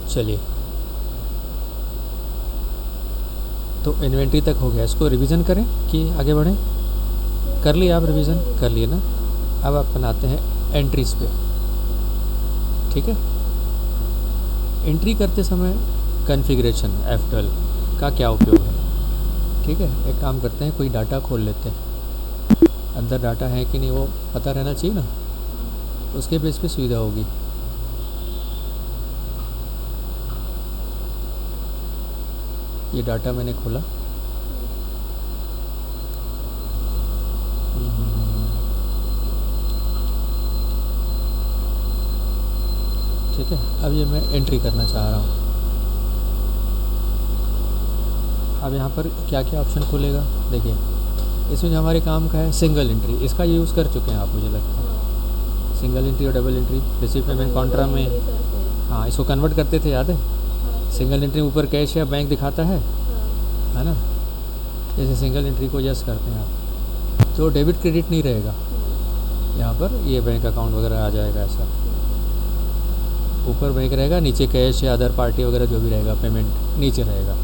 चलिए, तो इन्वेंट्री तक हो गया, इसको रिवीजन करें कि आगे बढ़ें? कर लिए आप रिवीजन? कर लिए ना। अब आप बनाते हैं एंट्रीज पे। ठीक है, एंट्री करते समय कॉन्फ़िगरेशन F12 का क्या उपयोग है? ठीक है, एक काम करते हैं, कोई डाटा खोल लेते हैं, अंदर डाटा है कि नहीं वो पता रहना चाहिए ना, उसके बेस पे सुविधा होगी। ये डाटा मैंने खोला, ठीक है। अब ये मैं एंट्री करना चाह रहा हूँ। अब यहाँ पर क्या क्या ऑप्शन खुलेगा देखिए, इसमें जो हमारे काम का है सिंगल एंट्री, इसका यूज़ कर चुके हैं आप मुझे लगता है। सिंगल एंट्री और double entry, receive payment Contra में, हाँ इसको कन्वर्ट करते थे, याद है? सिंगल एंट्री ऊपर कैश या बैंक दिखाता है ना? जैसे सिंगल एंट्री को यस करते हैं आप, तो डेबिट क्रेडिट नहीं रहेगा यहाँ पर, ये बैंक अकाउंट वगैरह आ जाएगा ऐसा। ऊपर बैंक रहेगा, नीचे कैश या अदर पार्टी वगैरह जो भी रहेगा पेमेंट नीचे रहेगा।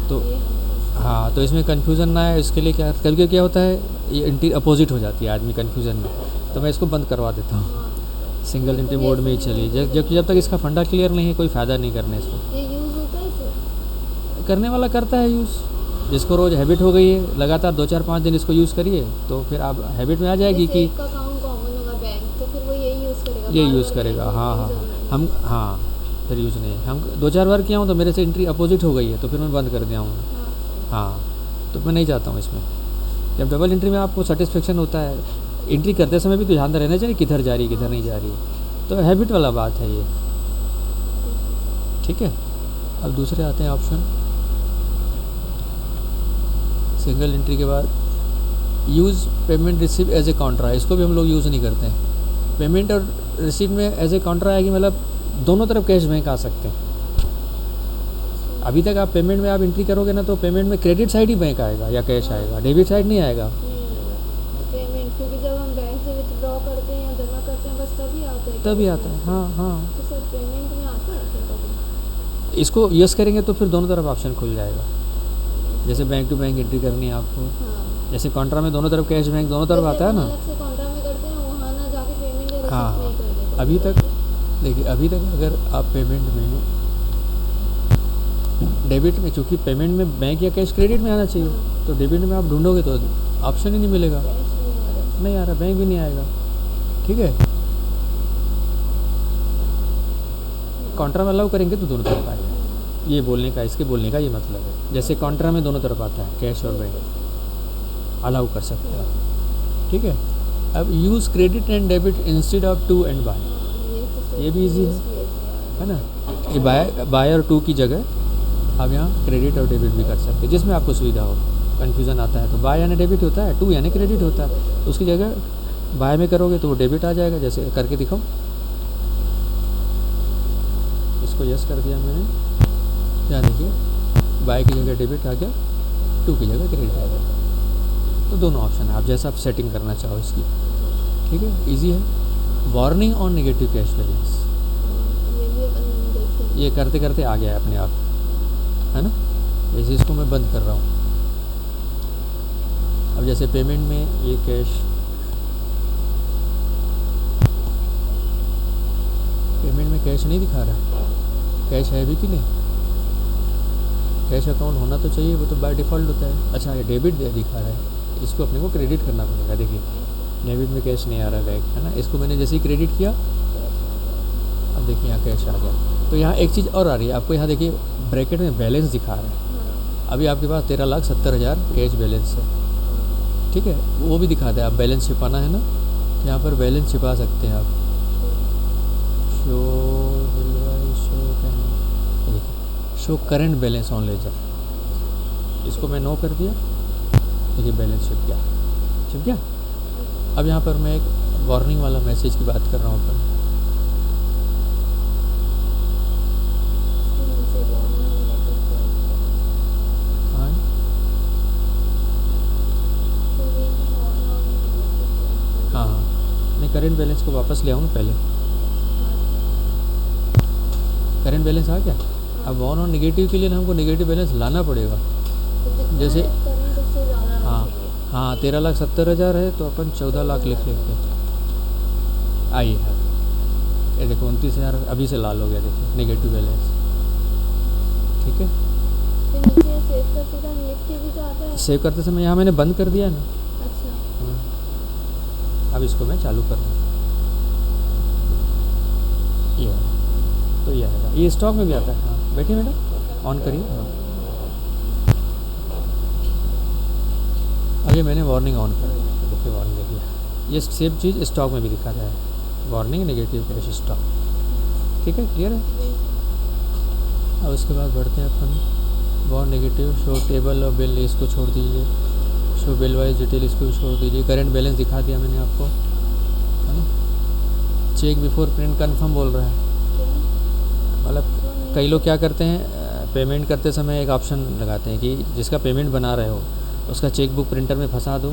तो हाँ, तो इसमें कन्फ्यूज़न ना है, इसके लिए क्या कभी क्या होता है, ये एंट्री अपोजिट हो जाती है आदमी कन्फ्यूज़न में, तो मैं इसको बंद करवा देता हूँ। सिंगल एंट्री मोड में ही चलिए, जब तक इसका फंडा क्लियर नहीं है कोई फ़ायदा नहीं करने इसको। ये यूज़ होता है सर? करने वाला करता है यूज़, जिसको रोज़ हैबिट हो गई है, लगातार 2-4-5 दिन इसको यूज़ करिए तो फिर आप हैबिट में आ जाएगी कि एक अकाउंट कॉमन होगा बैंक, तो फिर वो यही यूज़ करेगा, ये यूज़ करेगा। हाँ, हम हाँ फिर यूज़ नहीं, हम 2-4 बार किया हूँ तो मेरे से एंट्री अपोजिट हो गई है, तो फिर मैं बंद कर दिया हूँ। हाँ, तो मैं नहीं चाहता हूँ इसमें। जब डबल एंट्री में आपको सेटिस्फेक्शन होता है, एंट्री करते समय भी तो ध्यान रहना चाहिए किधर जा रही है किधर नहीं जा रही है, तो हैबिट वाला बात है ये। ठीक है, अब दूसरे आते हैं ऑप्शन। सिंगल एंट्री के बाद use payment receive as a contra, इसको भी हम लोग यूज़ नहीं करते हैं। पेमेंट और रिसीव में एज ए कॉन्ट्रा आएगी, मतलब दोनों तरफ कैश बैंक आ सकते हैं। अभी तक आप पेमेंट में आप एंट्री करोगे ना, तो पेमेंट में क्रेडिट साइड ही बैंक आएगा या कैश आएगा, डेबिट साइड नहीं आएगा। पेमेंट क्योंकि जब हम बैंक से विथड्रॉ करते हैं या जमा करते हैं बस तभी आता है। तभी आता है, हाँ हाँ। तो सर पेमेंट में आता है फिर कभी? इसको यस करेंगे तो फिर दोनों तरफ ऑप्शन खुल जाएगा। जैसे बैंक टू बैंक एंट्री करनी है आपको, हाँ। जैसे कॉन्ट्रा में दोनों तरफ कैश बैंक दोनों तरफ आता है ना। अलग से कॉन्ट्रा में करते हैं, वहाँ ना जाके पेमेंट या हाँ, रिसीव नहीं कर देते। अभी तक देखिए, अभी तक अगर आप पेमेंट में डेबिट में, चूँकि पेमेंट में बैंक या कैश क्रेडिट में आना चाहिए, तो डेबिट में आप ढूंढोगे तो ऑप्शन ही नहीं मिलेगा, नहीं आ रहा, बैंक भी नहीं आएगा। ठीक है, कॉन्ट्रा में अलाउ करेंगे तो दोनों तरफ आएगा, ये बोलने का, इसके बोलने का ये मतलब है। जैसे कॉन्ट्रा में दोनों तरफ आता है, कैश और बैंक अलाउ कर सकते हैं आप। ठीक है, अब use credit and debit instead of to and by, ये भी इजी है ना। ये बाय और टू की जगह आप यहाँ क्रेडिट और डेबिट भी कर सकते हैं, जिसमें आपको सुविधा हो। कन्फ्यूज़न आता है तो बाय यानी डेबिट होता है, टू यानी क्रेडिट होता है, तो उसकी जगह बाय में करोगे तो वो डेबिट आ जाएगा। जैसे करके दिखाओ, इसको यस कर दिया मैंने, यहाँ देखिए बाय की जगह डेबिट आ गया, टू की जगह क्रेडिट आ गया। तो दोनों ऑप्शन है, आप जैसा आप सेटिंग करना चाहो इसकी। ठीक है, ईजी है। Warning on negative cash balance, ये करते करते आ गया है अपने आप, है ना। जैसे इसको मैं बंद कर रहा हूँ, अब जैसे पेमेंट में ये कैश, पेमेंट में कैश नहीं दिखा रहा, कैश है भी कि नहीं, कैश अकाउंट होना तो चाहिए, वो तो बाय डिफ़ॉल्ट होता है। अच्छा, ये डेबिट दिखा रहा है, इसको अपने को क्रेडिट करना पड़ेगा। देखिए डेबिट में कैश नहीं आ रहा बैंक, है ना, इसको मैंने जैसे ही क्रेडिट किया, अब देखिए यहाँ कैश आ गया। तो यहाँ एक चीज़ और आ रही है आपको, यहाँ देखिए ब्रैकेट में बैलेंस दिखा रहा है, अभी आपके पास 13,70,000 कैश बैलेंस है। ठीक है, वो भी दिखाता है, आप बैलेंस छिपाना है ना, तो यहाँ पर बैलेंस छिपा सकते हैं आप। Show current balance on ledger, इसको मैं नो कर दिया, देखिए बैलेंस छिप गया, छिप गया। अब यहाँ पर मैं एक वार्निंग वाला मैसेज की बात कर रहा हूँ अपन, हाँ, मैं करेंट बैलेंस को वापस ले आऊँ पहले, करेंट बैलेंस आ गया। अब ऑन और नेगेटिव के लिए हमको नेगेटिव बैलेंस लाना पड़ेगा। तो जैसे करेंट उससे ज़्यादा हाँ रखेंगे। हाँ 13,70,000 है तो अपन 14 लाख लिख लेते हैं। आइए ये देखो 29,000 अभी से लाल हो गया, देखो नेगेटिव बैलेंस। ठीक है, फिर नीचे सेव करते टाइम लिख के भी तो आता है। सेव करते समय यहाँ मैंने बंद कर दिया ना। अच्छा अब इसको मैं चालू कर दूँ, ये तो ये आएगा, ये स्टॉक में भी आता है। हाँ बैठिए मैडम, ऑन करिए। हाँ अब ये मैंने वार्निंग ऑन कर दिया, देखिए वार्निंग दे दिया। ये सेम चीज़ स्टॉक में भी दिखा रहा है, वार्निंग नेगेटिव कैश स्टॉक। ठीक है, क्लियर है। अब उसके बाद बढ़ते हैं अपन वार नेगेटिव शो टेबल और बिल, इसको छोड़ दीजिए। शो बिल वाइज डिटेल, इसको भी छोड़ दीजिए। करेंट बैलेंस दिखा दिया मैंने आपको, है ना। चेक बिफोर प्रिंट कंफर्म बोल रहा है, मतलब कई लोग क्या करते हैं, पेमेंट करते समय एक ऑप्शन लगाते हैं कि जिसका पेमेंट बना रहे हो उसका चेक बुक प्रिंटर में फंसा दो,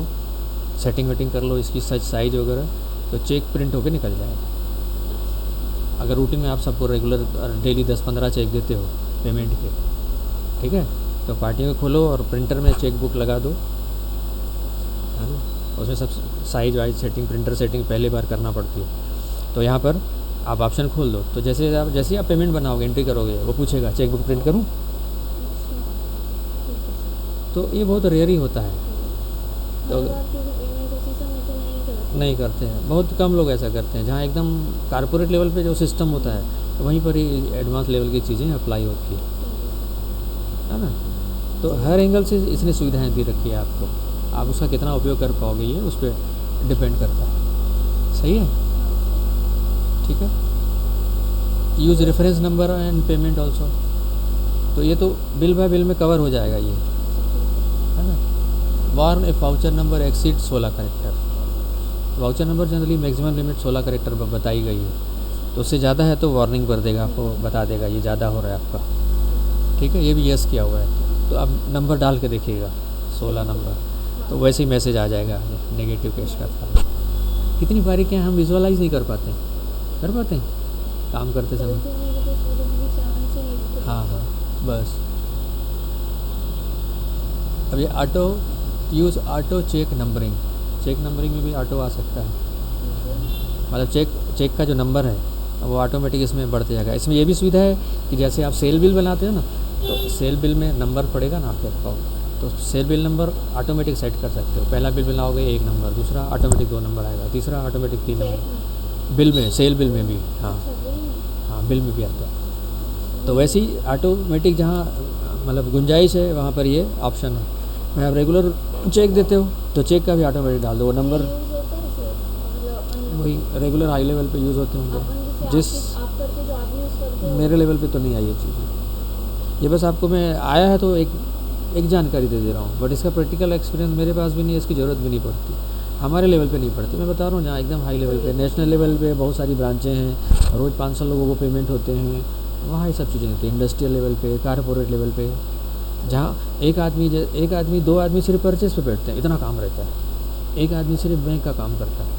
सेटिंग वेटिंग कर लो इसकी साइज वगैरह, तो चेक प्रिंट होकर निकल जाएगा। अगर रूटीन में आप सबको रेगुलर डेली 10-15 चेक देते हो पेमेंट के, ठीक है, तो पार्टी में खोलो और प्रिंटर में चेक बुक लगा दो, है ना। उसमें सब size wise setting, printer setting पहले बार करना पड़ती है। तो यहाँ पर आप ऑप्शन खोल दो, तो जैसे ही आप पेमेंट बनाओगे, एंट्री करोगे, वो पूछेगा चेक बुक प्रिंट करूँ। तो ये बहुत रेयर ही होता है, तो नहीं करते हैं, बहुत कम लोग ऐसा करते हैं। जहाँ एकदम कारपोरेट लेवल पे जो सिस्टम होता है, तो वहीं पर ही एडवांस लेवल की चीज़ें अप्लाई होती है ना। तो हर एंगल से इसने सुविधाएं दी रखी है आपको, आप उसका कितना उपयोग कर पाओगे ये उस पर डिपेंड करता है। सही है, ठीक है। Use reference number and payment also, तो ये तो बिल बाय बिल में कवर हो जाएगा ये, है ना। Warn if voucher number exceed 16 character, voucher number generally maximum limit 16 character पर बताई गई है, तो उससे ज़्यादा है तो वार्निंग कर देगा, आपको बता देगा ये ज़्यादा हो रहा है आपका। ठीक है, ये भी यस किया हुआ है, तो अब नंबर डाल के देखिएगा 16 नंबर, तो वैसे ही मैसेज आ जाएगा नेगेटिव कैश का था। कितनी बारीकियाँ हम विजुअलाइज नहीं कर पाते हैं काम करते समय। हाँ हाँ बस। अब ये auto use auto check numbering, check numbering में भी ऑटो आ सकता है, मतलब चेक का जो नंबर है वो ऑटोमेटिक इसमें बढ़ते जाएगा। इसमें ये भी सुविधा है कि जैसे आप सेल बिल बनाते हो ना, तो सेल बिल में नंबर पड़ेगा ना आपके पास, तो sale bill number automatic set कर सकते हो। पहला बिल बनाओगे 1 नंबर, दूसरा ऑटोमेटिक 2 नंबर आएगा, तीसरा ऑटोमेटिक 3 नंबर। बिल में, सेल बिल में भी, हाँ हाँ बिल में भी आता है। तो वैसे ही ऑटोमेटिक जहाँ मतलब गुंजाइश है वहाँ पर ये ऑप्शन है। मैं आप रेगुलर चेक देते हो तो चेक का भी ऑटोमेटिक डाल दो, वो नंबर वही रेगुलर हाई लेवल पे यूज़ होते होंगे। जिस मेरे लेवल पे तो नहीं आई ये चीज़, ये बस आपको मैं आया है तो एक जानकारी दे रहा हूँ, बट इसका प्रैक्टिकल एक्सपीरियंस मेरे पास भी नहीं है, इसकी ज़रूरत भी नहीं पड़ती, हमारे लेवल पे नहीं पड़ती। मैं बता रहा हूँ जहाँ एकदम हाई लेवल पे, नेशनल लेवल पे बहुत सारी ब्रांचें हैं, रोज़ 500 लोगों को पेमेंट होते हैं, वहाँ ये सब चीज़ें होती हैं। इंडस्ट्रियल लेवल पे, कारपोरेट लेवल पे, जहाँ एक आदमी 2 आदमी सिर्फ परचेस पे बैठते हैं, इतना काम रहता है। एक आदमी सिर्फ बैंक का काम करता है,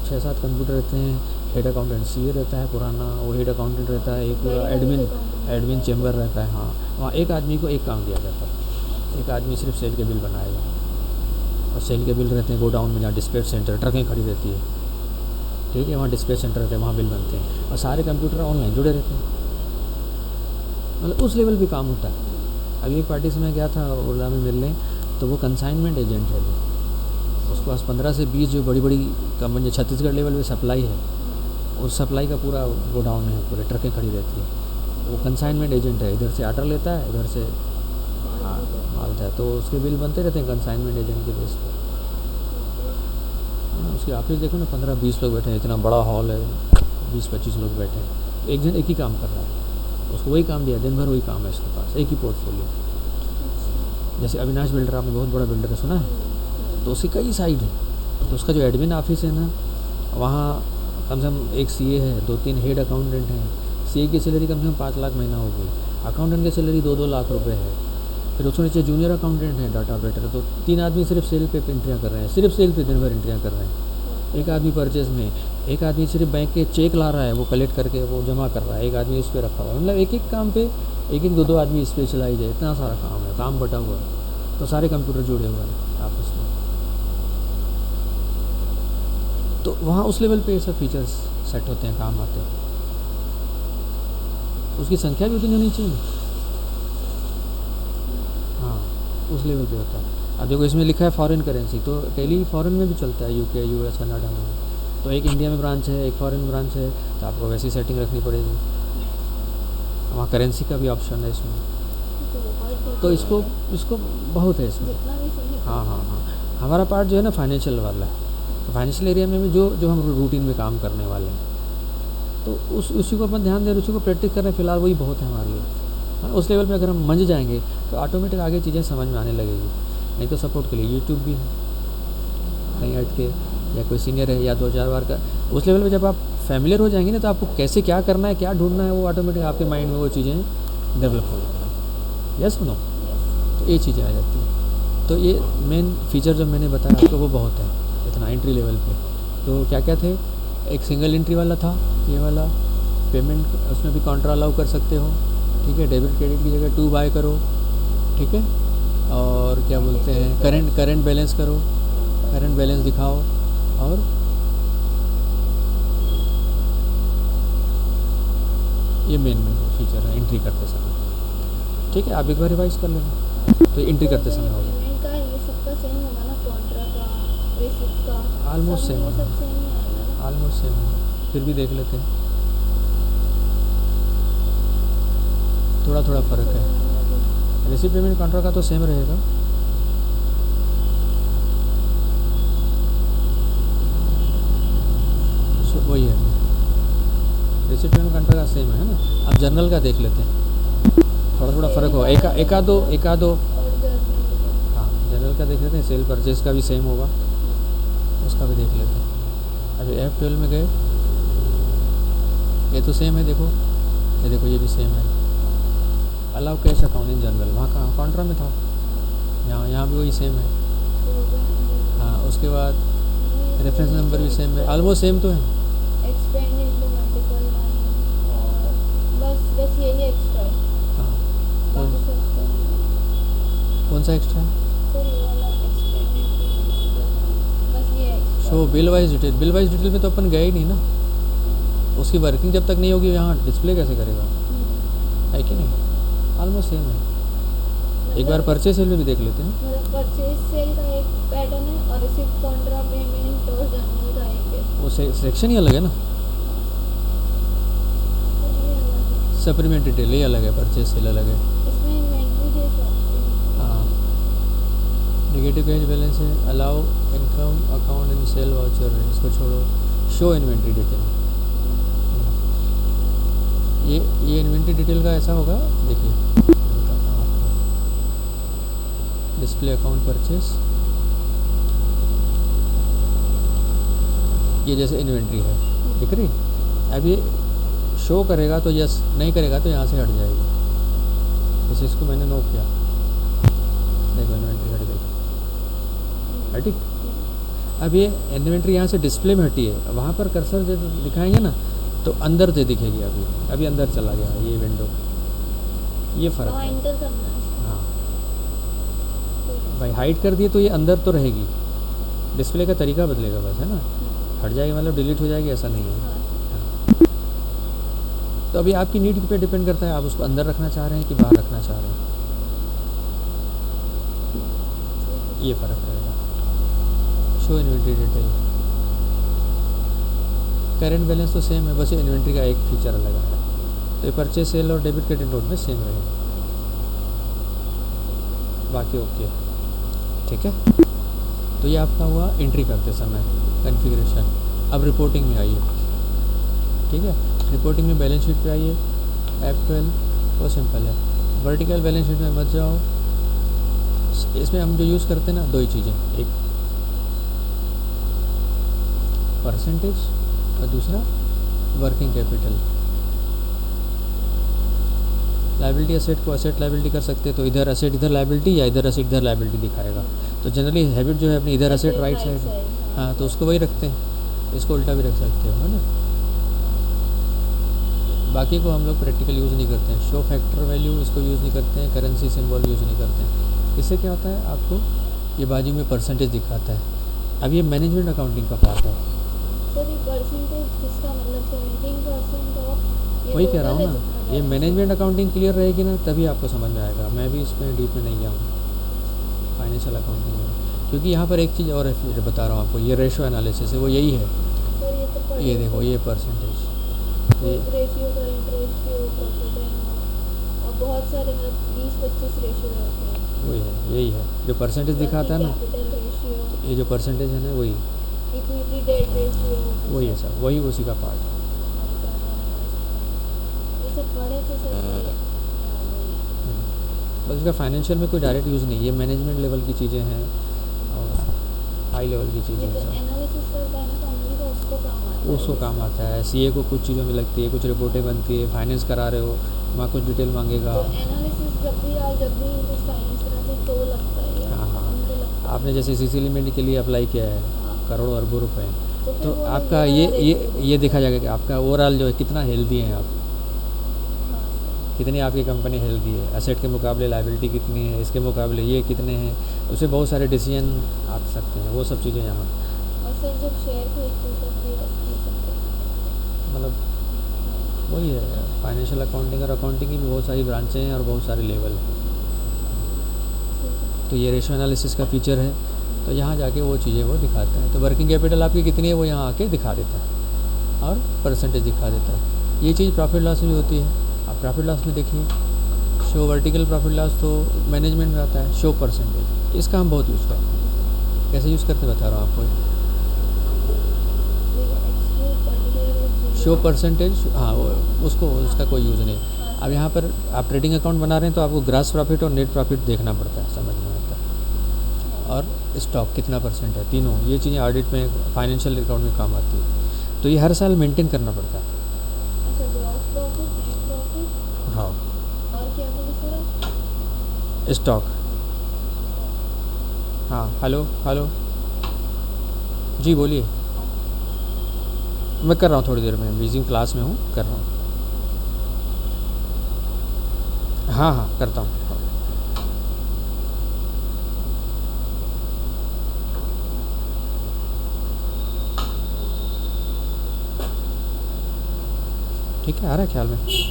6-7 कंप्यूटर रहते हैं, हेड अकाउंटेंट सीए रहता है पुराना, वो हेड अकाउंटेंट रहता है, एक पूरा एडमिन चेम्बर रहता है। हाँ, वहाँ एक आदमी को एक काम दिया जाता है, एक आदमी सिर्फ सेल के बिल बनाएगा, और सेल के बिल रहते हैं गोडाउन में, जहाँ डिस्पैच सेंटर ट्रकें खड़ी रहती है, ठीक है, वहाँ डिस्पैच सेंटर रहते हैं, वहाँ बिल बनते हैं, और सारे कंप्यूटर ऑनलाइन जुड़े रहते हैं, मतलब उस लेवल पे काम होता है। अभी एक पार्टी से मैं गया था ओला में मिलने, तो वो कंसाइनमेंट एजेंट है, उसके पास 15 से 20 जो बड़ी बड़ी कंपनी छत्तीसगढ़ लेवल में सप्लाई है, उस सप्लाई का पूरा गोडाउन है, पूरे ट्रकें खड़ी रहती है। वो कंसाइनमेंट एजेंट है, इधर से ऑर्डर लेता है, इधर से मालता है, तो उसके बिल बनते रहते हैं कंसाइनमेंट एजेंट के बेस पर। उसकी ऑफिस देखो ना, 15-20 लोग बैठे हैं, इतना बड़ा हॉल है, 20-25 लोग बैठे हैं, एक जन एक ही काम कर रहा है, उसको वही काम दिया, दिन भर वही काम है उसके पास, एक ही पोर्टफोलियो। जैसे अविनाश बिल्डर, आपने बहुत बड़ा बिल्डर है सुना है, तो उसकी कई साइड है, तो उसका जो एडमिन ऑफिस है ना, वहाँ कम से कम एक सीए है, 2-3 हेड अकाउंटेंट हैं। सीए की सैलरी कम से कम 5 लाख महीना होगी, अकाउंटेंट की सैलरी 2-2 लाख रुपए है, फिर उसके नीचे जूनियर अकाउंटेंट है, डाटा ऑपरेटर, तो 3 आदमी सिर्फ सेल पे एंट्रियाँ कर रहे हैं, सिर्फ सेल पे दिन भर एंट्रियाँ कर रहे हैं, एक आदमी परचेज में, एक आदमी सिर्फ बैंक के चेक ला रहा है, वो कलेक्ट करके वो जमा कर रहा है, एक आदमी इस पर रखा हुआ है। मतलब एक एक काम पे एक एक दो दो आदमी स्पेशलाइज है, इतना सारा काम है, काम बटा हुआ है, तो सारे कंप्यूटर जुड़े हुए हैं आपस में। तो वहाँ उस लेवल पे ये सब फीचर्स सेट होते हैं, काम आते हैं। उसकी संख्या भी उतनी होनी चाहिए। हाँ, उस लेवल पे होता है। अब देखो इसमें लिखा है फॉरेन करेंसी, तो टेली फॉरेन में भी चलता है, यूके, यूएस, कनाडा में। तो एक इंडिया में ब्रांच है, एक फॉरेन ब्रांच है, तो आपको वैसी सेटिंग रखनी पड़ेगी। वहाँ करेंसी का भी ऑप्शन है इसमें, तो इसको बहुत है इसमें। हाँ हाँ हाँ, हमारा पार्ट जो है ना फाइनेंशियल वाला है, तो फाइनेंशियल एरिया में भी जो हम रूटीन में काम करने वाले हैं, तो उसी को अपन ध्यान दे रहे, उसी को प्रैक्टिस कर रहे हैं फिलहाल, वही बहुत है हमारे लिए। हाँ, उस लेवल पे अगर हम मंझ जाएंगे तो ऑटोमेटिक आगे चीज़ें समझ में आने लगेगी। नहीं तो सपोर्ट के लिए यूट्यूब भी है, कहीं हट के, या कोई सीनियर है या 2-4 बार का, उस लेवल पे जब आप फैमिलियर हो जाएंगे ना, तो आपको कैसे क्या करना है, क्या ढूंढना है, वो ऑटोमेटिक आपके माइंड में वो चीज़ें डेवलप हो जाएंगी। यस नो, तो ये चीज़ें आ जाती हैं। तो ये मेन फीचर जो मैंने बताया आपको वो बहुत है, इतना एंट्री लेवल पे। तो क्या क्या थे, एक सिंगल एंट्री वाला था, ये वाला पेमेंट, उसमें भी कॉन्ट्रा अलाउ कर सकते हो, ठीक है। डेबिट क्रेडिट की जगह 2 बाय करो, ठीक है। और क्या बोलते हैं, करंट बैलेंस करो, करंट बैलेंस दिखाओ, और ये मेन फीचर है एंट्री करते समय, ठीक है। आप एक बार रिवाइज कर लेना, तो एंट्री करते समय होगा। पेमेंट का ये सबका सेम होगा ना, कॉन्ट्रा का, रिसिप्ट का, ऑलमोस्ट सेम सब होगा, सेम ही आएगा ना। ऑलमोस्ट सेम होगा, फिर भी देख लेते हैं, थोड़ा थोड़ा फ़र्क है। रिसिप्ट पेमेंट कॉन्ट्रा का तो सेम रहेगा, वही है, रिसिप्ट पेमेंट कॉन्ट्रा का सेम है ना। अब जनरल का देख लेते हैं, थोड़ा थोड़ा फ़र्क होगा, एका दो और जर्नल हाँ, जनरल का देख लेते हैं। सेल परचेज का भी सेम होगा, उसका भी देख लेते हैं। अभी F12 में गए, ये तो सेम है, देखो ये, देखो ये भी सेम है। Allow cash account in general, वहाँ कहाँ कॉन्ट्रा में था, यहाँ भी वही सेम है। हाँ, उसके बाद रेफरेंस नंबर भी सेम है, ऑलमोस्ट सेम तो है। एक्सपेंड इनटू मल्टीपल लाइन, और बस यही एक्स्ट्रा है, हाँ, बाकी सब सेम है। कौन सा एक्स्ट्रा है? सर ये वाला एक्सपेंड इनटू मल्टीपल लाइन, बस ये extra. Show bill wise detail में तो अपन गए ही नहीं ना, उसकी वर्किंग जब तक नहीं होगी यहाँ डिस्प्ले कैसे करेगा, है कि नहीं। ऑलमोस्ट सेम है। एक बार परचेज सेल में भी देख लेते हैं। मतलब परचेज सेल का एक पैटर्न है, और रिसिप्ट कॉन्ट्रा पेमेंट और जर्नल का एक है। वो सेक्शन ही अलग है ना, तो ये अलग है, सप्लीमेंट डिटेल ये अलग है, परचेज सेल अलग है। इसमें इन्वेंट्री डेज ऑप्शन है। हाँ, नेगेटिव कैश बैलेंस है, allow income account in cell voucher, इसको छोड़ो। शो इन्वेंट्री डिटेल, ये इन्वेंट्री डिटेल का ऐसा होगा, देखिए डिस्प्ले अकाउंट परचेस, ये जैसे इन्वेंट्री है, दिख रही। अब ये शो करेगा तो यस, नहीं करेगा तो यहाँ से हट जाएगी। जैसे इसको मैंने नो किया, देखो इन्वेंट्री हट गई, हटी। अब ये इन्वेंट्री यहाँ से डिस्प्ले में हटी है, वहाँ पर कर्सर जब दिखाएंगे ना तो अंदर से दिखेगी। अभी अंदर चला गया ये विंडो, ये फ़र्क वहाँ है। एंटर करना है। हाँ भाई, हाइड कर दिए तो ये अंदर तो रहेगी, डिस्प्ले का तरीका बदलेगा बस, है ना। हट जाएगी मतलब डिलीट हो जाएगी, ऐसा नहीं है। हाँ। तो अभी आपकी नीड पे डिपेंड करता है, आप उसको अंदर रखना चाह रहे हैं कि बाहर रखना चाह रहे हैं, ये फ़र्क रहेगा। Show inventory detail, current balance तो सेम है, बस ये इन्वेंट्री का एक फीचर अलग है। तो ये परचेज सेल और डेबिट क्रेडिट नोट में सेम रहेगा, बाकी ओके, ठीक है। तो ये आपका हुआ एंट्री करते समय कॉन्फ़िगरेशन। अब रिपोर्टिंग में आइए, ठीक है। रिपोर्टिंग में बैलेंस शीट पे आइए, F12 वो सिंपल है। वर्टिकल बैलेंस शीट में मत जाओ, इसमें हम जो यूज़ करते हैं ना, दो ही चीज़ें, एक परसेंटेज और दूसरा वर्किंग कैपिटल। लाइबिलिटी एसेट को एसेट लाइबिलिटी कर सकते हैं, तो इधर एसेट इधर लाइबिलिटी, या इधर एसेट इधर लाइबिलिटी दिखाएगा। तो जनरली हैबिट जो है अपनी इधर एसेट राइट साइड, हाँ, तो उसको वही रखते हैं। इसको उल्टा भी रख सकते हो, है ना। बाकी को हम लोग प्रैक्टिकल यूज़ नहीं करते हैं। शो फैक्टर वैल्यू इसको यूज़ नहीं करते हैं, करेंसी सिंबल यूज़ नहीं करते हैं। इससे क्या होता है, आपको ये बाजू में परसेंटेज दिखाता है। अब ये मैनेजमेंट अकाउंटिंग का पार्ट है। सर ये परसेंटेज किसका मतलब 17% ऑफ? वही कह रहा हूँ ना, ये मैनेजमेंट अकाउंटिंग क्लियर रहेगी ना तभी आपको समझ में आएगा। मैं भी इसमें डीप में नहीं गया हूँ फाइनेंशियल अकाउंटिंग में, क्योंकि यहाँ पर एक चीज़ और है, फिर बता रहा हूँ आपको, ये रेशो एनालिसिस है, वो यही है। सर ये तो ये देखो, ये परसेंटेज, ये ratio, current ratio, profit and और बहुत सारे मतलब 20-25 रेशियो रहते हैं। वही है, यही है जो परसेंटेज दिखाता है ना, कैपिटल रेशियो, ये जो परसेंटेज है ना, वही इक्विटी डेट रेशियो, वही है सर, वही उसी का पार्ट है। ये सब पढ़े थे सर। बस इसका फाइनेंशियल में कोई डायरेक्ट यूज़ नहीं, ये मैनेजमेंट लेवल की चीज़ें हैं और हाई लेवल की चीज़ें ये तो हैं। एनालिसिस करता है ना कंपनी का, उसको काम आता है। उसको काम आता है। सीए को कुछ चीज़ों में लगती है, कुछ रिपोर्टें बनती है, फाइनेंस करा रहे हो वहाँ कुछ डिटेल मांगेगा। तो एनालिसिस जब भी कुछ फाइनेंस कराते हैं तो लगता है ये। हाँ हाँ, उनको लगता है। आपने जैसे सीसी लिमिट के लिए अप्लाई किया है, हाँ। करोड़ों अरबों रुपए, फिर तो वो आपका ये देखा जाएगा कि आपका ओवरऑल जो है कितना हेल्दी है आप, हाँ सर। कितनी आपकी कंपनी हेल्दी है, एसेट के मुकाबले लायबिलिटी कितनी है, इसके मुकाबले ये कितने हैं, उससे बहुत सारे डिसीजन आ सकते हैं, वो सब चीज़ें यहाँ और सर जब शेयर खरीदते हैं तब भी ये सब करते मतलब वही है। फाइनेंशियल अकाउंटिंग और अकाउंटिंग की भी बहुत सारी ब्रांचें हैं और बहुत सारे लेवल हैं। हैं। तो ये रेशो एनालिसिस का फीचर है, तो यहाँ जाके वो चीज़ें वो दिखाता है। तो वर्किंग कैपिटल आपकी कितनी है वो यहाँ आके दिखा देता है और परसेंटेज दिखा देता है। ये चीज़ प्रॉफिट लॉस में भी होती है। आप प्रॉफिट लॉस में देखिए, शो वर्टिकल प्रॉफिट लॉस तो मैनेजमेंट में आता है, शो परसेंटेज इसका हम बहुत यूज़ करते हैं। कैसे यूज़ करते बता रहा हूँ आपको। शो परसेंटेज, हाँ उसको उसका कोई यूज़ नहीं। अब यहाँ पर आप ट्रेडिंग अकाउंट बना रहे हैं तो आपको ग्रॉस प्रॉफिट और नेट प्रॉफिट देखना पड़ता है, समझ में आता है। और स्टॉक कितना परसेंट है, तीनों ये चीज़ें ऑडिट में फाइनेंशियल अकाउंट में काम आती है। तो ये हर साल मेंटेन करना पड़ता है। अच्छा, ग्रॉस प्रॉफिट, नेट प्रॉफिट, हाँ, और क्या बोले सर? स्टॉक। हाँ, हेलो हेलो जी बोलिए। मैं कर रहा हूँ थोड़ी देर में, बिजी क्लास में हूँ, कर रहा हूँ। हाँ हाँ करता हूँ। ठीक है, आ रहा है ख्याल में। चलिए,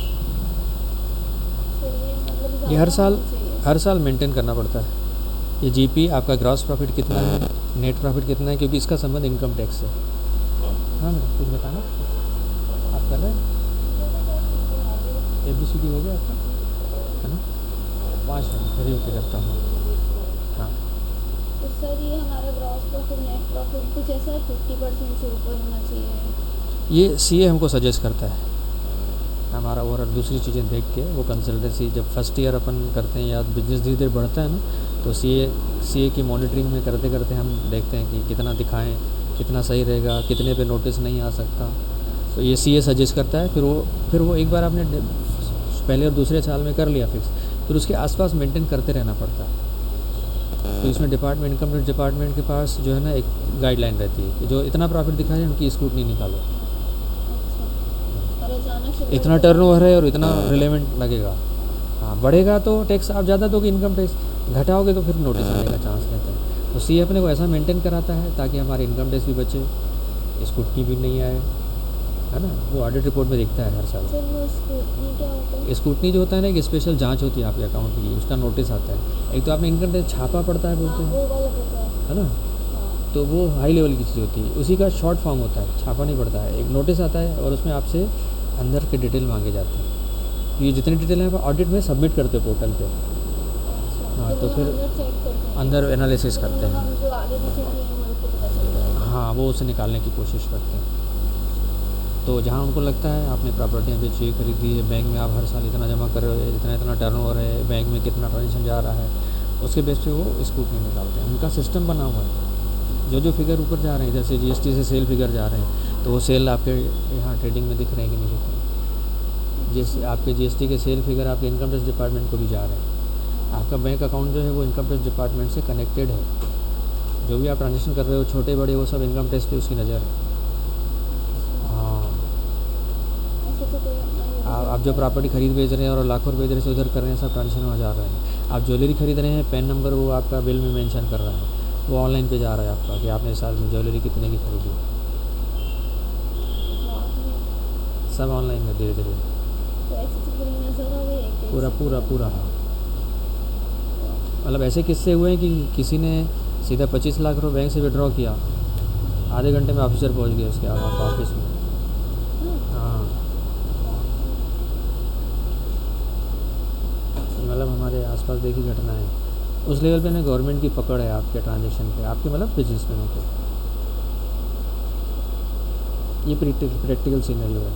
मतलब ये हर ज़्यादा साल होना चाहिए। हर साल मेंटेन करना पड़ता है। ये जीपी आपका ग्रॉस प्रॉफिट कितना है, नेट प्रॉफिट कितना है, क्योंकि इसका संबंध इनकम टैक्स से। हाँ मैडम कुछ बताना, आप कर रहे हैं? ABCD हो गया आपका, है ना? 5 मिनट फिर ओके करता हूँ। हाँ, तो सर ये हमारा ग्रॉस प्रॉफिट, नेट प्रॉफिट कुछ ऐसा 50% से ऊपर होना चाहिए। ये सीए हमको सजेस्ट करता है। हमारा ओवरऑल दूसरी चीज़ें देख के वो कंसल्टेंसी, जब फर्स्ट ईयर अपन करते हैं या बिजनेस धीरे धीरे बढ़ता है ना, तो सीए की मॉनिटरिंग में करते करते हम देखते हैं कि कितना दिखाएं, कितना सही रहेगा, कितने पे नोटिस नहीं आ सकता। तो ये सीए सजेस्ट करता है। फिर वो एक बार आपने पहले और दूसरे साल में कर लिया फिक्स, फिर उसके आसपास मेंटेन करते रहना पड़ता है। तो इसमें डिपार्टमेंट, इनकम टैक्स डिपार्टमेंट के पास जो है ना एक गाइडलाइन रहती है कि जो इतना प्रॉफिट दिखाए उनकी स्क्रूटनी निकालो। और अचानक से इतना टर्नओवर है और इतना रिलेवेंट लगेगा। हाँ, बढ़ेगा तो टैक्स आप ज़्यादा दोगे इनकम टैक्स, घटाओगे तो फिर नोटिस आने का चांस रहता है। तो सी अपने को ऐसा मेंटेन कराता है ताकि हमारे इनकम टैक्स भी बचे, स्क्रूटनी भी नहीं आए, है ना। वो ऑडिट रिपोर्ट में दिखता है हर साल। सर वो स्क्रूटनी क्या होता है? स्क्रूटनी जो होता है ना, एक स्पेशल जांच होती है आपके अकाउंट की, उसका नोटिस आता है। एक तो आपने इनकम टैक्स छापा पड़ता है बोलते हाँ, हैं, वो वाला पता है। है ना। हाँ। तो वो हाई लेवल की चीज़ होती है, उसी का शॉर्ट फॉर्म होता है, छापा नहीं पड़ता है। एक नोटिस आता है और उसमें आपसे अंदर के डिटेल मांगे जाते हैं। ये जितनी डिटेल है आप ऑडिट में सबमिट करते हो पोर्टल पे। अच्छा, हाँ, तो वो फिर अंदर चेक करते हैं। अंदर एनालिसिस करते हम हैं। जो आगे पीछे किए हैं वो पता चलता है। हाँ, वो उसे निकालने की कोशिश करते हैं। तो जहाँ उनको लगता है आपने प्रॉपर्टियाँ बेची, खरीदी है, बैंक में आप हर साल इतना जमा कर रहे हो, इतना इतना टर्नओवर है, बैंक में कितना ट्रांजेक्शन जा रहा है, उसके बेस पे वो स्क्रूटनी निकालते हैं। उनका सिस्टम बना हुआ है। जो फिगर ऊपर जा रहे हैं, जैसे जीएसटी से सेल फिगर जा रहे हैं, तो वो सेल आपके यहाँ ट्रेडिंग में दिख रहे हैं कि नहीं दिख रहे हैं। जैसे आपके जीएसटी के सेल फिगर आपके इनकम टैक्स डिपार्टमेंट को भी जा रहे हैं। आपका बैंक अकाउंट जो है वो इनकम टैक्स डिपार्टमेंट से कनेक्टेड है। जो भी आप ट्रांजेक्शन कर रहे हो, छोटे बड़े, वो सब इनकम टैक्स पे उसकी नज़र है। आप जो प्रॉपर्टी खरीद बेच रहे हैं और लाखों रुपये इधर से उधर कर रहे हैं, सब ट्रांजेक्शन में जा रहे हैं। आप ज्वेलरी खरीद रहे हैं, पैन नंबर वो आपका बिल में मेंशन कर रहा है, वो ऑनलाइन पे जा रहा है आपका कि आपने इस साल में ज्वेलरी कितने की खरीदी, सब ऑनलाइन में धीरे धीरे तो ऐसे तो पूरी नजर हो गई है कि पूरा पूरा पूरा। हाँ, मतलब ऐसे किस्से हुए हैं कि किसी ने सीधा 25 लाख रुपये बैंक से विड्रॉ किया, आधे घंटे में ऑफिसर पहुंच गए उसके ऑफिस में। हाँ, मतलब हमारे आसपास देखी घटना है। उस लेवल पे ना गवर्नमेंट की पकड़ है आपके ट्रांजेक्शन पे, आपके मतलब बिजनेसमैनों पे। ये प्रैक्टिकल सीनरियो है।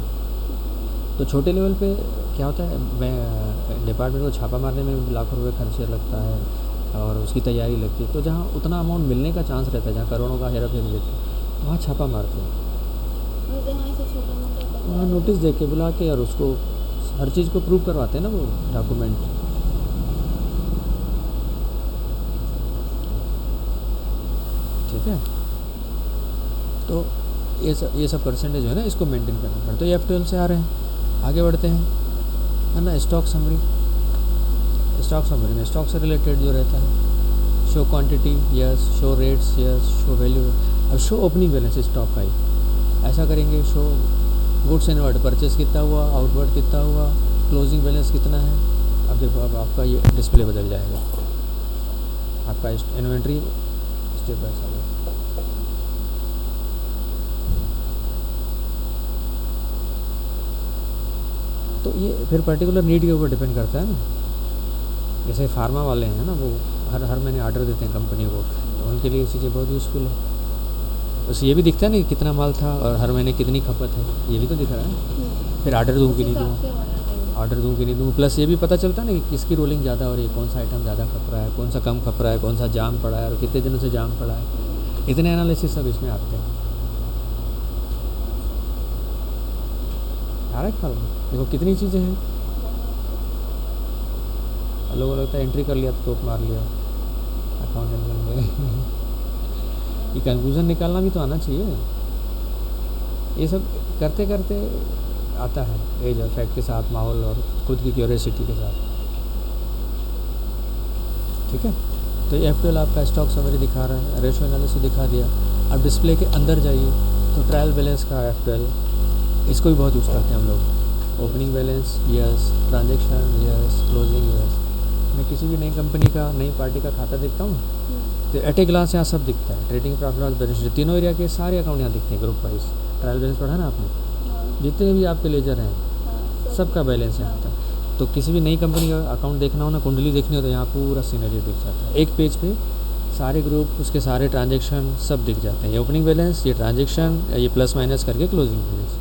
तो छोटे लेवल पे क्या होता है, डिपार्टमेंट को छापा मारने में लाखों रुपए खर्चे लगता है और उसकी तैयारी लगती है। तो जहाँ उतना अमाउंट मिलने का चांस रहता है, जहाँ करोड़ों का हेरा फेरी रहती है, वहाँ छापा मारते हैं, और जहाँ से छोटा मोटा वहाँ नोटिस दे के बुला के और उसको हर चीज़ को प्रूव करवाते हैं ना वो डॉक्यूमेंट। ठीक है, तो ये सब परसेंटेज जो है ना, इसको मेंटेन करना पड़ता है। तो ये F12 से आ रहे हैं, आगे बढ़ते हैं, है ना। स्टॉक समरी में स्टॉक से रिलेटेड जो रहता है, show quantity yes, show rates yes, show value. अब शो ओपनिंग बैलेंस स्टॉक का ही ऐसा करेंगे, शो गुड्स इनवर्ड, परचेस कितना हुआ, आउटवर्ड कितना हुआ, क्लोजिंग बैलेंस कितना है। अब देखो, अब आपका ये डिस्प्ले बदल जाएगा, आपका इन्वेंट्री स्टेप बाय स्टेप। तो ये फिर पर्टिकुलर नीड के ऊपर डिपेंड करता है ना। जैसे फार्मा वाले हैं ना, वो हर महीने ऑर्डर देते हैं कंपनी को, तो उनके लिए ये चीज़ें बहुत यूज़फुल है। बस ये भी दिखता है ना कि कितना माल था और हर महीने कितनी खपत है, ये भी तो दिख रहा है। फिर ऑर्डर दूँ कि नहीं दूँ, प्लस ये भी पता चलता है ना कि किसकी रोलिंग ज़्यादा हो रही है, कौन सा आइटम ज़्यादा खप रहा है, कौन सा कम खप रहा है, कौन सा जाम पड़ा है और कितने दिनों से जाम पड़ा है। इतने एनालिसिस सब इसमें आते हैं। आ रहा है ख्याल में? देखो कितनी चीज़ें हैं, लोगों को लगता है एंट्री कर लिया तो टोप मार लिया, अकाउंटेंट बन गए। ये कंक्लूजन निकालना भी तो आना चाहिए। ये सब करते करते आता है एज और फैक्ट के साथ, माहौल और खुद की क्यूरियोसिटी के साथ। ठीक है, तो ये F12 आपका स्टॉक समरी दिखा रहा है, रेशो एनालिसिस दिखा दिया। अब डिस्प्ले के अंदर जाइए तो ट्रायल बैलेंस का F12, इसको भी बहुत यूज़ करते हैं हम लोग। Opening balance yes, transaction yes, closing yes. मैं किसी भी नई कंपनी का, नई पार्टी का खाता देखता हूँ तो एट ए ग्लास यहाँ सब दिखता है। Trading profit loss balance sheet, तीनों एरिया के सारे अकाउंट यहाँ दिखते हैं ग्रुप वाइज। ट्रायल बैलेंस पढ़ा ना आपने, जितने भी आपके लेजर हैं सबका बैलेंस यहाँ आता है। तो किसी भी नई कंपनी का अकाउंट देखना हो ना, कुंडली देखनी हो, तो यहाँ पूरा सीनरी दिख जाता है। एक पेज पे सारे ग्रुप, उसके सारे ट्रांजेक्शन सब दिख जाते हैं। ये ओपनिंग बैलेंस, ये ट्रांजेक्शन, ये प्लस माइनस करके क्लोजिंग बैलेंस।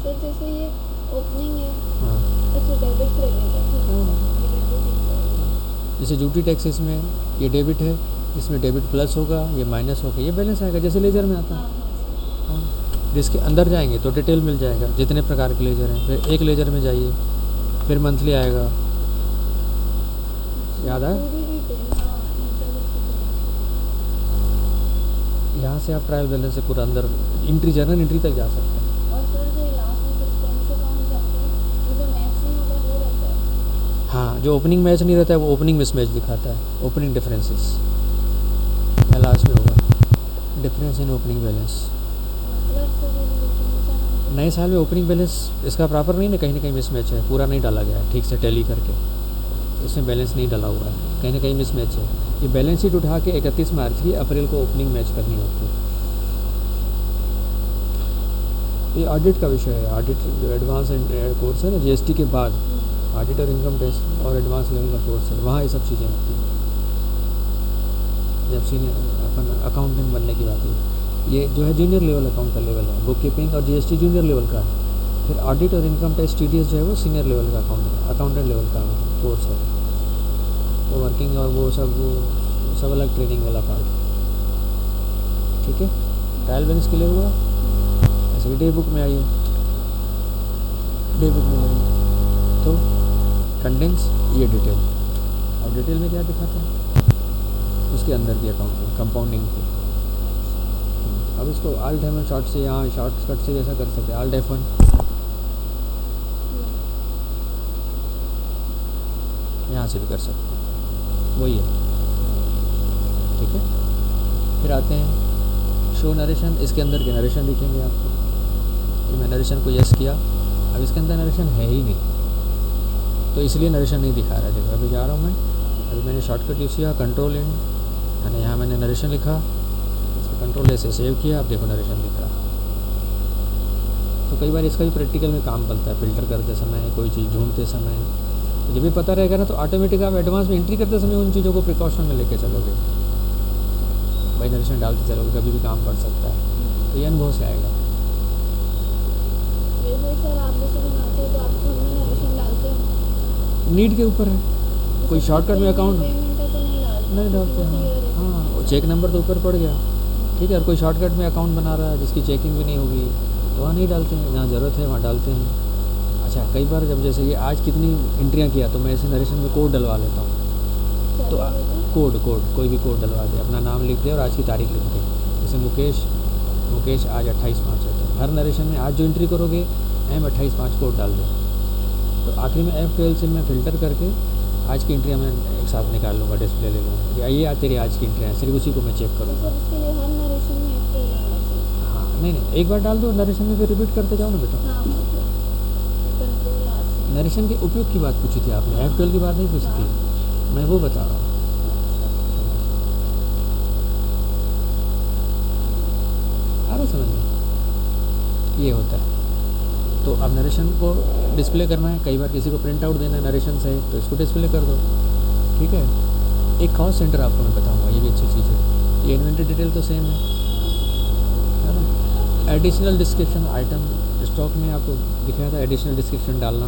सर जैसे ये ओपनिंग है, हाँ, अच्छा डेबिट क्रेडिट है, जैसे ड्यूटी टैक्सेस में ये डेबिट है, इसमें डेबिट प्लस होगा, ये माइनस होगा, ये बैलेंस आएगा जैसे लेजर में आता है। हाँ, जिसके अंदर जाएंगे तो डिटेल मिल जाएगा, जितने प्रकार के लेजर हैं। फिर एक लेजर में जाइए, फिर मंथली आएगा, याद आया? यहाँ से आप ट्रायल बैलेंस से पूरा अंदर एंट्री, जर्नल एंट्री तक जा सकते हैं। और सर जो लास्ट में सस्पेंस अकाउंट जाते हैं, जो मैच नहीं होता है वो रहता है। हाँ, जो ओपनिंग मैच नहीं रहता है वो ओपनिंग मिसमैच दिखाता है, ओपनिंग डिफरेंसेस या लास्ट में होगा डिफरेंस इन ओपनिंग बैलेंस। नए साल में ओपनिंग बैलेंस इसका प्रॉपर नहीं ना कहीं मिसमैच है, पूरा नहीं डाला गया है ठीक से टैली करके, इसमें बैलेंस नहीं डाला हुआ है, कहीं ना कहीं मिसमैच है। ये बैलेंस शीट उठा के 31 मार्च की अप्रैल को ओपनिंग मैच करनी होती है। ये ऑडिट का विषय है। ऑडिट जो एडवांस कोर्स है ना GST के बाद, ऑडिट और इनकम टैक्स और एडवांस लेवल का कोर्स है, वहाँ ये सब चीज़ें होती हैं। जब सीनियर अपन अकाउंटेंट बनने की बात है, ये जो है जूनियर लेवल अकाउंट का लेवल है, बुक कीपिंग और GST जूनियर लेवल का है। फिर ऑडिट और इनकम टैक्स TDS जो है वो सीनियर लेवल का अकाउंटेंट लेवल का कोर्स है। वो वर्किंग और वो सब अलग ट्रेनिंग वाला पार्ट। ठीक है, ट्रायल बैलेंस क्लियर हुआ। ऐसे ही डे बुक में आइए, डे बुक में आइए तो कंडेंस ये डिटेल, और डिटेल में क्या दिखाता है, उसके अंदर की अकाउंटिंग कंपाउंडिंग की। अब इसको Alt F1 शॉर्ट से, यहाँ शॉर्टकट से जैसा कर सकते हैं, Alt F1 यहाँ से भी कर सकते हैं, वही है। ठीक है, फिर आते हैं शो नरेशन। इसके अंदर के नरेशन दिखेंगे आपको। ये मैं नरेशन को यस किया, अब इसके अंदर नरेशन है ही नहीं, तो इसलिए नरेशन नहीं दिखा रहा है। देखो अभी जा रहा हूँ मैं, अभी मैंने शॉर्टकट यूज़ किया, कंट्रोल इन, यानी यहाँ मैंने नरेशन लिखा, इसको कंट्रोल ऐसे सेव किया, अब देखो नरेशन दिख रहा। तो कई बार इसका भी प्रैक्टिकल में काम करता है, फ़िल्टर करते समय, कोई चीज़ ढूंढते समय। तो जब भी पता रहेगा ना, तो ऑटोमेटिक आप एडवांस में एंट्री करते समय उन चीज़ों को प्रिकॉशन में लेके चलोगे, भाई नरेशन डालते चलोगे, कभी भी काम पड़ सकता है। तो ये अनुभव से आएगा। जैसे सर आप जैसे बनाते हो तो आप फोन में नरेशन डालते हो? नीड के ऊपर है, कोई शॉर्टकट में अकाउंट पेमेंट है तो नहीं डालते हैं। हाँ, वो चेक नंबर तो ऊपर पड़ गया, ठीक है। और कोई शॉर्टकट में अकाउंट बना रहा है जिसकी चेकिंग भी नहीं होगी, तो वहाँ नहीं डालते हैं, जहाँ ज़रूरत है वहाँ डालते हैं। अच्छा, कई बार जब जैसे ये आज कितनी एंट्रियाँ किया, तो मैं ऐसे नरेशन में कोड डलवा लेता हूँ। तो कोड कोई भी कोड डलवा दे, अपना नाम लिख दे और आज की तारीख लिख दे। जैसे मुकेश आज 28/5 है, तो हर नरेशन में आज जो एंट्री करोगे M28/5 कोड डाल दो। तो आखिरी में F12 से मैं फ़िल्टर करके आज की एंट्रियाँ मैं एक साथ निकाल लूँगा, डिस्प्ले ले लूँगा, ये तेरी आज की एंट्रियाँ, सिर्फ उसी को मैं चेक करूँगा। हर नरेशन में F12 डालना चाहिए? हाँ, नहीं, एक बार डाल दो नरेशन में, फिर रिपीट करते जाओ ना बेटा। हाँ, नरेशन के उपयोग की बात पूछी थी आपने, F12 की बात नहीं पूछी थी, मैं वो बता रहा हूँ। आ रहा समझ में, ये होता है। तो अब नरेशन को डिस्प्ले करना है, कई बार किसी को प्रिंट आउट देना है नरेशन से, तो इसको डिस्प्ले कर दो। ठीक है, एक कॉस्ट सेंटर आपको मैं बताऊंगा, ये भी अच्छी चीज़ है। ये इन्वेंट्री डिटेल तो सेम है ना। एडिशनल डिस्क्रिप्शन आइटम स्टॉक में आपको दिखाया था, एडिशनल डिस्क्रिप्शन डालना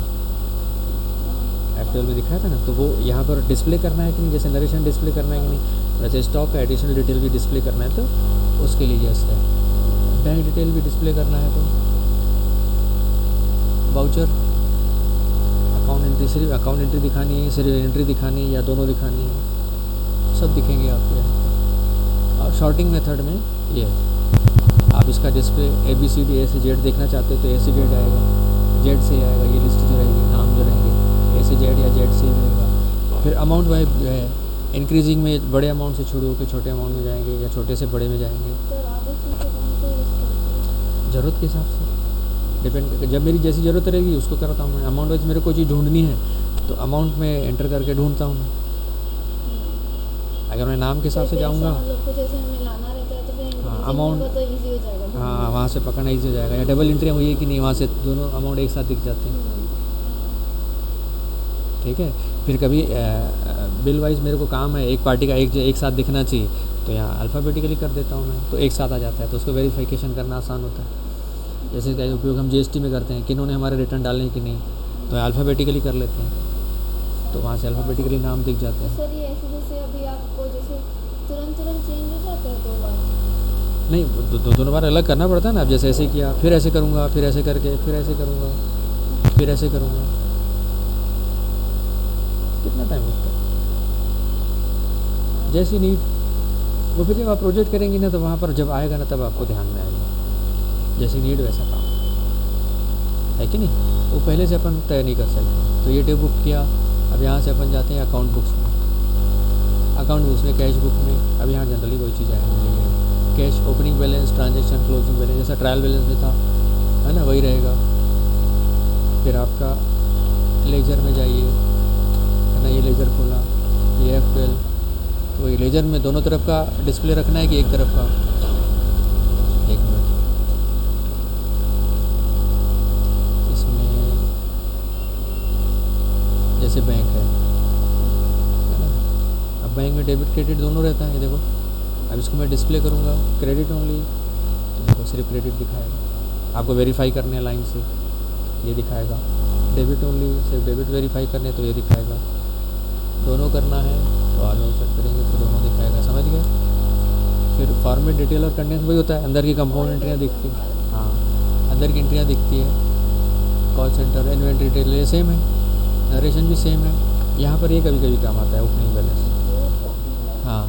F12 में दिखाया था ना, तो वो यहाँ पर डिस्प्ले करना है कि नहीं, जैसे नरेशन डिस्प्ले करना है कि नहीं, वैसे स्टॉक का एडिशनल डिटेल भी डिस्प्ले करना है, तो उसके लिए यस है। बैंक डिटेल भी डिस्प्ले करना है, तो वाउचर, अकाउंट एंट्री, सिर्फ अकाउंट एंट्री दिखानी है, सिर्फ एंट्री दिखानी है, या दोनों दिखानी है, सब दिखेंगे आपको यहाँ। और शॉर्टिंग मेथड में ये आप इसका डिस्प्ले ABCD A से Z देखना चाहते हो तो A से Z आएगा, Z से आएगा, ये लिस्ट जो रहेगी, नाम जो रहेंगे A से Z या Z से रहेगा। फिर अमाउंट वाइज जो है इंक्रीजिंग में बड़े अमाउंट से शुरू होकर छोटे अमाउंट में जाएंगे, या छोटे से बड़े में जाएंगे, ज़रूरत के हिसाब से डिपेंड। जब मेरी जैसी ज़रूरत रहेगी उसको करता हूँ मैं। अमाउंट वाइज मेरे को चीज़ ढूंढनी है तो अमाउंट में एंटर करके ढूंढता हूँ मैं। अगर मैं नाम के हिसाब से जाऊँगा, हाँ अमाउंट, हाँ वहाँ से पकड़ना ईजी हो जाएगा, या डबल एंट्री हुई है कि नहीं, वहाँ से दोनों अमाउंट एक साथ दिख जाते हैं। ठीक है, फिर कभी बिल वाइज मेरे को काम है, एक पार्टी का एक साथ दिखना चाहिए, तो यहाँ अल्फ़ाबेटिकली कर देता हूँ मैं, तो एक साथ आ जाता है, तो उसको वेरिफिकेशन करना आसान होता है। जैसे का उपयोग हम GST में करते हैं, किन्होंने हमारे रिटर्न डालने कि नहीं, तो अल्फ़ाबेटिकली कर लेते हैं, तो वहाँ से अल्फ़ाबेटिकली नाम दिख जाते हैं। सर ये ऐसे जैसे अभी आपको जैसे तुरंत चेंज हो जाता है 2 बार? नहीं, दोनों बार अलग करना पड़ता है ना। अब जैसे ऐसे किया, फिर ऐसे करूँगा, फिर ऐसे करके, फिर ऐसे करूँगा, फिर ऐसे करूँगा, कितना टाइम लगता है। जैसी नीड वो फिर जब आप प्रोजेक्ट करेंगी ना, तो वहाँ पर जब आएगा ना, तब आपको ध्यान में आएगा, जैसी नीड वैसा काम है कि नहीं। वो पहले से अपन तय नहीं कर सकते। तो ये डे बुक किया, अब यहाँ से अपन जाते हैं अकाउंट बुक्स में, अकाउंट बुक्स में कैश बुक में। अब यहाँ जनरली कोई चीज़ आएगी, cash opening balance, transaction closing balance, जैसा ट्रायल बैलेंस में था, है ना, वही रहेगा। फिर आपका लेजर में जाइए, है ना, ये लेजर खोला, ये F12, तो ये लेजर में दोनों तरफ का डिस्प्ले रखना है कि एक तरफ का। एक मिनट, इसमें जैसे बैंक है ना, अब बैंक में डेबिट क्रेडिट दोनों रहता है, ये देखो। अब इसको मैं डिस्प्ले करूँगा क्रेडिट ओनली, तो देखो सिर्फ क्रेडिट दिखाएगा। आपको वेरीफाई करने लाइन से, ये दिखाएगा। डेबिट ओनली, सिर्फ डेबिट वेरीफाई करने तो ये दिखाएगा। दोनों करना है तो आगे चेक करेंगे तो दोनों दिखाएगा, समझ गए। फिर फॉर्मेट डिटेल और कंटेंट वही होता है, अंदर की कंपाउंड एंट्रियाँ दिखती हैं, हाँ अंदर की एंट्रियाँ दिखती है। कॉल सेंटर, इन्वेंट्री डिटेल ये सेम है, नरेशन भी सेम है। यहाँ पर ये कभी कभी काम आता है ओपनिंग बैलेंस। हाँ,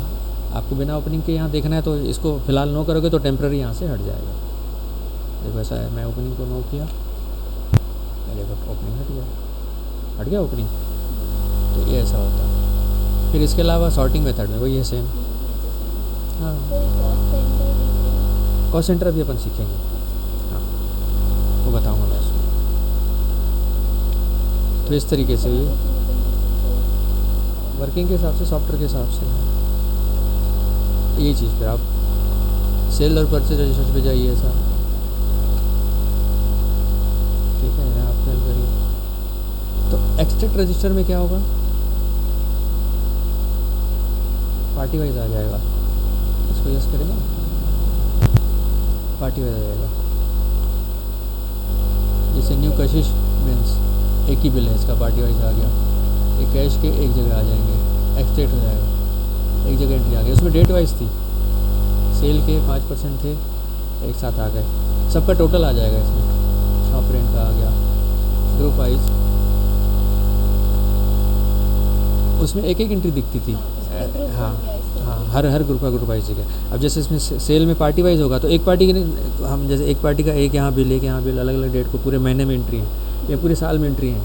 आपको बिना ओपनिंग के यहाँ देखना है तो इसको फ़िलहाल नो करोगे तो टेम्प्रेरी यहाँ से हट जाएगा। देखो ऐसा है, मैं ओपनिंग को नो किया, देखो ओपनिंग हट गया ओपनिंग। तो ये ऐसा होता है। फिर इसके अलावा सॉर्टिंग मेथड में वही है सेम। हाँ, कॉस्ट सेंटर भी अपन सीखेंगे। हाँ, वो बताऊँगा मैं इसमें। तो इस तरीके से ये वर्किंग के हिसाब से, सॉफ्टवेयर के हिसाब से ये चीज़ पे आप सेल और परचेज रजिस्टर पे जाइए ऐसा। ठीक है, यहाँ आप फिल करिए। तो एक्सट्रैक्ट रजिस्टर में क्या होगा, पार्टी वाइज आ जाएगा। इसको यस करेंगे, पार्टी वाइज आ जाएगा। जैसे न्यू कशिश मीन्स एक ही बिल है, इसका पार्टी वाइज आ गया। ये कैश के एक जगह आ जाएंगे, एक्सट्रैक्ट हो जाएगा, एक जगह एंट्री आ गई। उसमें डेट वाइज थी, सेल के 5% थे, एक साथ आ गए, सबका टोटल आ जाएगा इसमें। शॉप रेंट का आ गया, ग्रुप वाइज उसमें एक एक एंट्री दिखती थी। हाँ हाँ, हर ग्रुप का ग्रुप वाइज है। अब जैसे इसमें सेल में पार्टी वाइज होगा तो एक पार्टी के हम जैसे एक पार्टी का एक यहाँ बिल, एक यहाँ बिल, अलग अलग डेट को पूरे महीने में एंट्री है या पूरे साल में एंट्री है।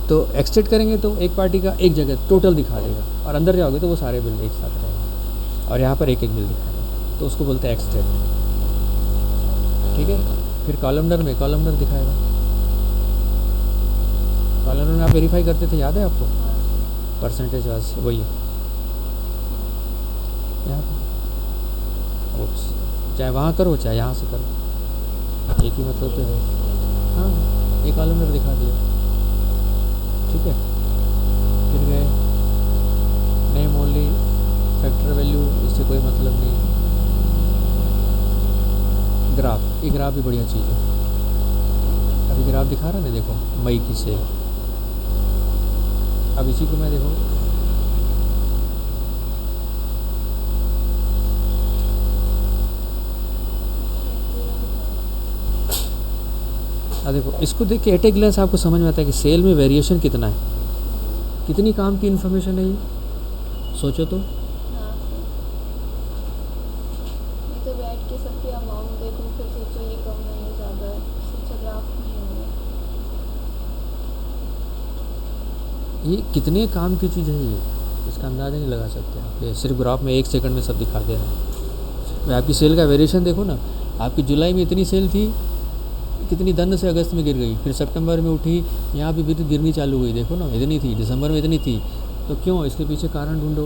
तो एक्सट्रैक्ट करेंगे तो एक पार्टी का एक जगह टोटल दिखा देगा, और अंदर जाओगे तो वो सारे बिल एक साथ रहेंगे, और यहाँ पर एक एक बिल दिखाएगा, तो उसको बोलते हैं एक्सट्रैक्ट। ठीक है, फिर कॉलमनर में कॉलमनर दिखाएगा। कॉलमनर में आप वेरीफाई करते थे, याद है आपको, परसेंटेज वाइज वही है यहाँ पर। ओप्स, चाहे वहाँ करो चाहे यहाँ से करो, एक ही मतलब तो है। हाँ, एक कॉलमनर दिखा दिया। ठीक है, फिर गए नेम ओनली, फैक्टर वैल्यू, इससे कोई मतलब नहीं। ग्राफ, ये ग्राफ भी बढ़िया चीज़ है। अभी ग्राफ दिखा रहा है ना, देखो मई की सेल। अब इसी को मैं देखो, देखो इसको देख के एट ए ग्लास आपको समझ में आता है कि सेल में वेरिएशन कितना है, कितनी काम की इन्फॉर्मेशन है ये, सोचो तो। तो बैठ के सबके अमाउंट देखो, फिर सोचो ये कम है ये ज़्यादा है, सोचो ग्राफ नहीं होगा। ये कितने काम की चीज़ है ये, इसका अंदाज़ा नहीं लगा सकते आप। ये सिर्फ ग्राफ में 1 सेकंड में सब दिखा दे रहा है। मैं आपकी सेल का वेरिएशन देखो ना, आपकी जुलाई में इतनी सेल थी, कितनी दंड से अगस्त में गिर गई, फिर सितंबर में उठी, यहाँ भी गिरनी चालू हुई, देखो ना इतनी थी, दिसंबर में इतनी थी। तो क्यों, इसके पीछे कारण ढूंढो,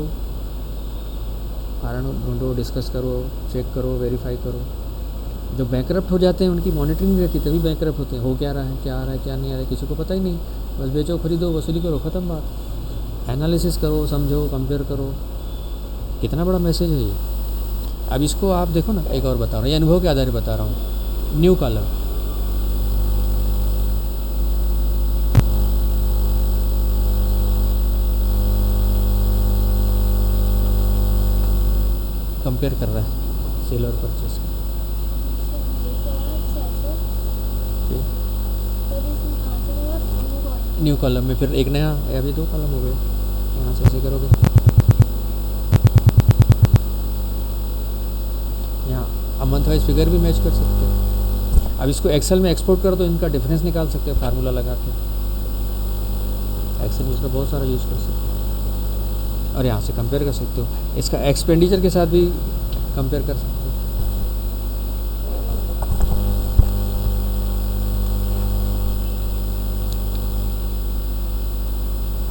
कारण ढूंढो, डिस्कस करो, चेक करो, वेरीफाई करो। जो बैंकरप्ट हो जाते हैं उनकी मॉनिटरिंग नहीं रहती, तभी बैंकरप्ट होते हैं। हो क्या रहा है, क्या आ रहा है, क्या नहीं आ रहा है, किसी को पता ही नहीं। बस बेचो, खरीदो, वसूली करो, ख़त्म बात। एनालिसिस करो, समझो, कंपेयर करो, कितना बड़ा मैसेज है ये। अब इसको आप देखो ना, एक और बता रहा हूँ, ये अनुभव के आधार बता रहा हूँ। न्यू कॉलम, कंपेयर कर रहा है सेल और परचेस। न्यू कॉलम में फिर एक नया, अभी 2 कॉलम हो गए, यहाँ से ऐसे करोगे, यहाँ अब मंथ वाइज फिगर भी मैच कर सकते हो। अब इसको एक्सेल में एक्सपोर्ट करो तो इनका डिफरेंस निकाल सकते हो फार्मूला लगा के। एक्सेल में इसका बहुत सारा यूज़ कर सकते हो, और यहाँ से कंपेयर कर सकते हो। इसका एक्सपेंडिचर के साथ भी कंपेयर कर सकते हो।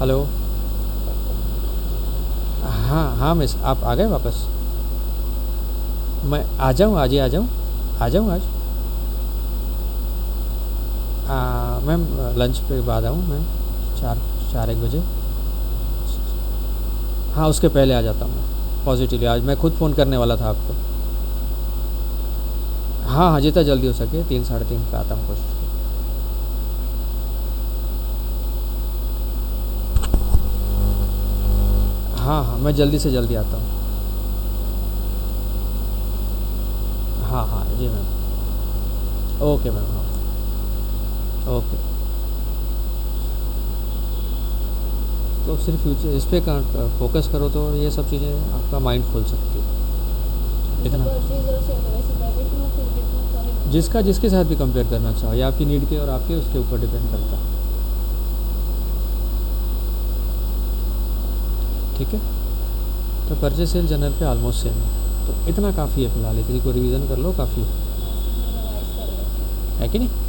हेलो, हाँ मिस, आप आ गए वापस? मैं आ जाऊँ आज ही, आ जाऊँ आज। मैम लंच पे बाद आऊँ मैं, 4-1 बजे। हाँ, उसके पहले आ जाता हूँ पॉजिटिवली। आज मैं खुद फ़ोन करने वाला था आपको। हाँ, जितना जल्दी हो सके, 3-3:30 पे आता हूँ कोशिश। हाँ, मैं जल्दी से जल्दी आता हूँ। हाँ जी मैम, ओके मैम, हाँ ओके। तो सिर्फ फ्यूचर इस पे फोकस करो तो ये सब चीज़ें आपका माइंड खोल सकती है। इतना जिसका जिसके साथ भी कंपेयर करना चाहो, या आपकी नीड के और आपके उसके ऊपर डिपेंड करता है। ठीक है। तो परचेज सेल जर्नल पे ऑलमोस्ट सेम है, तो इतना काफ़ी है फिलहाल, इसी को रिवीजन कर लो, काफ़ी रिवाइज कर लेते हैं। है कि नहीं।